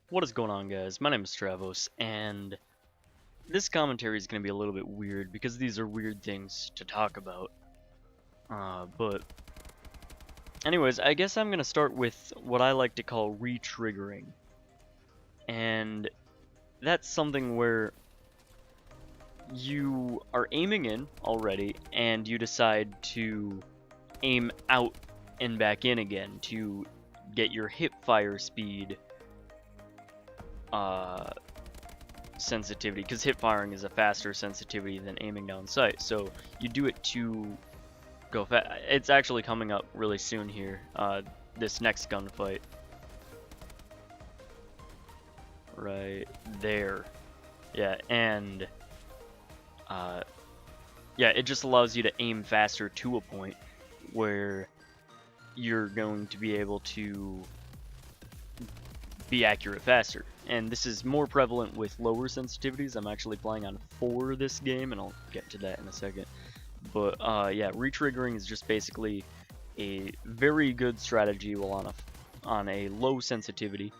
What is going on, guys? My name is Travos, and this commentary is going to be a little bit weird because these are weird things to talk about. But anyways, I guess I'm going to start with what I like to call re-triggering. And that's something where you are aiming in already, and you decide to aim out and back in again to get your hip fire speed sensitivity, because hip firing is a faster sensitivity than aiming down sight. So you do it to go fast. It's actually coming up really soon here, this next gunfight. Right there. Yeah, and yeah, it just allows you to aim faster to a point where you're going to be able to be accurate faster. And this is more prevalent with lower sensitivities. I'm actually playing on 4 this game, and I'll get to that in a second. But yeah, re-triggering is just basically a very good strategy while on a low sensitivity,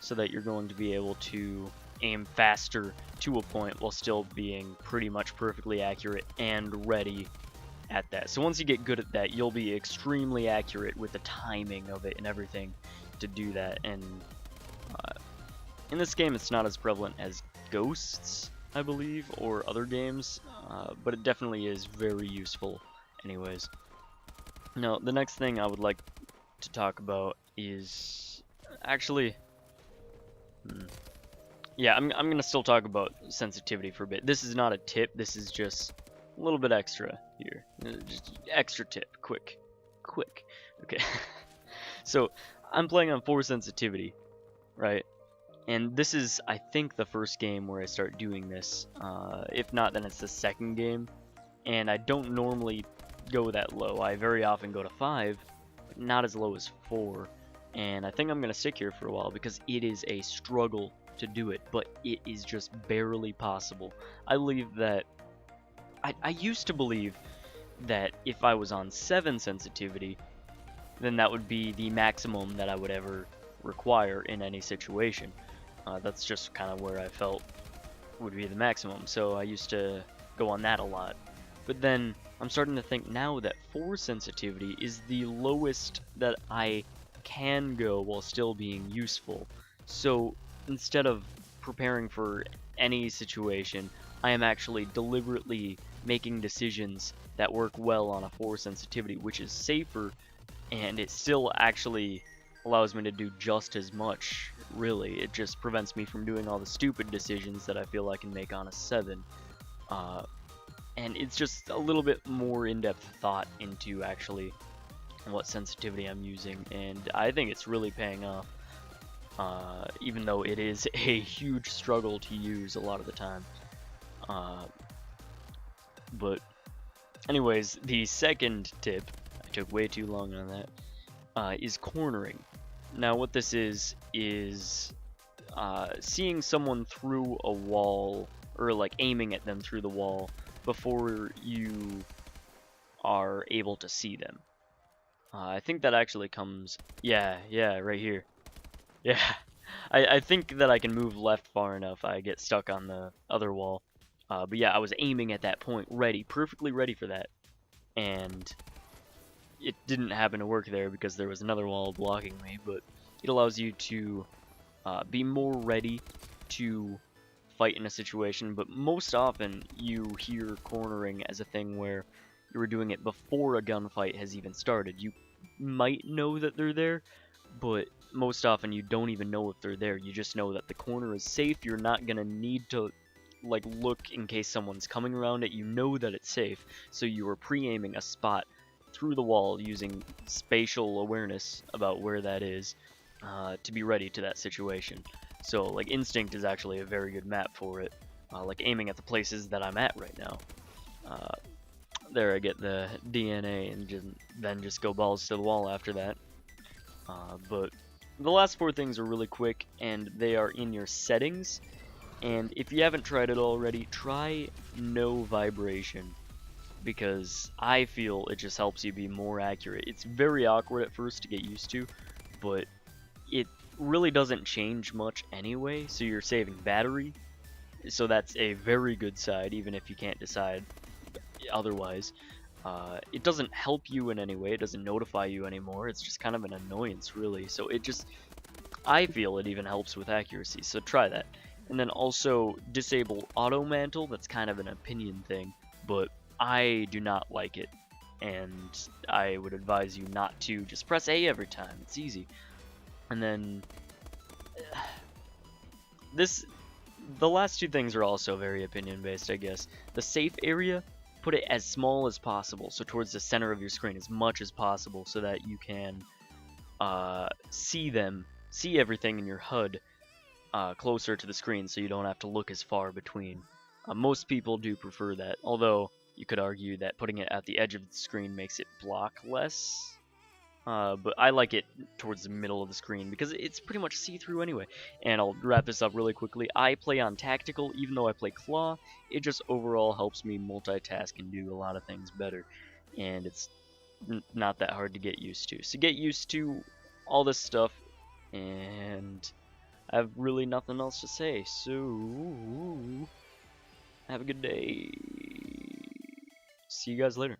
so that you're going to be able to aim faster to a point while still being pretty much perfectly accurate and ready at that. So once you get good at that, you'll be extremely accurate with the timing of it and everything to do that. And in this game, it's not as prevalent as Ghosts, I believe, or other games, but it definitely is very useful anyways. Now, the next thing I would like to talk about is actually... yeah, I'm going to still talk about sensitivity for a bit. This is not a tip, this is just a little bit extra here. Just extra tip, quick. Okay. So, I'm playing on 4 sensitivity, right? And this is, I think, the first game where I start doing this. If not, then it's the second game. And I don't normally go that low. I very often go to 5, but not as low as 4. And I think I'm going to stick here for a while because it is a struggle to do it, but it is just barely possible. I believe that... I used to believe that if I was on 7 sensitivity, then that would be the maximum that I would ever require in any situation. That's just kind of where I felt would be the maximum, so I used to go on that a lot. But then I'm starting to think now that 4 sensitivity is the lowest that I can go while still being useful. So instead of preparing for any situation, I am actually deliberately making decisions that work well on a 4 sensitivity, which is safer, and it still actually allows me to do just as much, really. It just prevents me from doing all the stupid decisions that I feel I can make on a 7. And it's just a little bit more in-depth thought into actually what sensitivity I'm using, and I think it's really paying off, even though it is a huge struggle to use a lot of the time. But anyways, the second tip, I took way too long on that, is cornering. Now what this is seeing someone through a wall, or like aiming at them through the wall before you are able to see them. I think that actually comes, yeah, right here. Yeah, I think that I can move left far enough. I get stuck on the other wall. But yeah, I was aiming at that point, ready, perfectly ready for that. And it didn't happen to work there because there was another wall blocking me, but it allows you to be more ready to fight in a situation. But most often you hear cornering as a thing where you were doing it before a gunfight has even started. You might know that they're there, but most often you don't even know if they're there. You just know that the corner is safe. You're not gonna need to like look in case someone's coming around it. You know that it's safe, so you are pre-aiming a spot through the wall using spatial awareness about where that is, to be ready to that situation. So like Instinct is actually a very good map for it, like aiming at the places that I'm at right now. There I get the DNA and then just go balls to the wall after that. But the last 4 things are really quick, and they are in your settings. And if you haven't tried it already, try no vibration, because I feel it just helps you be more accurate. It's very awkward at first to get used to, but it really doesn't change much anyway, so you're saving battery. So that's a very good side, even if you can't decide otherwise. It doesn't help you in any way, it doesn't notify you anymore, it's just kind of an annoyance really. So it just, I feel it even helps with accuracy, so try that. And then also disable auto mantle, that's kind of an opinion thing, but I do not like it. And I would advise you not to, just press A every time, it's easy. And then the last two things are also very opinion based, I guess. The safe area, put it as small as possible, so towards the center of your screen as much as possible, so that you can see everything in your HUD closer to the screen, so you don't have to look as far between. Most people do prefer that, although you could argue that putting it at the edge of the screen makes it block less. But I like it towards the middle of the screen because it's pretty much see-through anyway. And I'll wrap this up really quickly. I play on tactical, even though I play claw. It just overall helps me multitask and do a lot of things better. And it's not that hard to get used to. So get used to all this stuff, and I have really nothing else to say. So have a good day. See you guys later.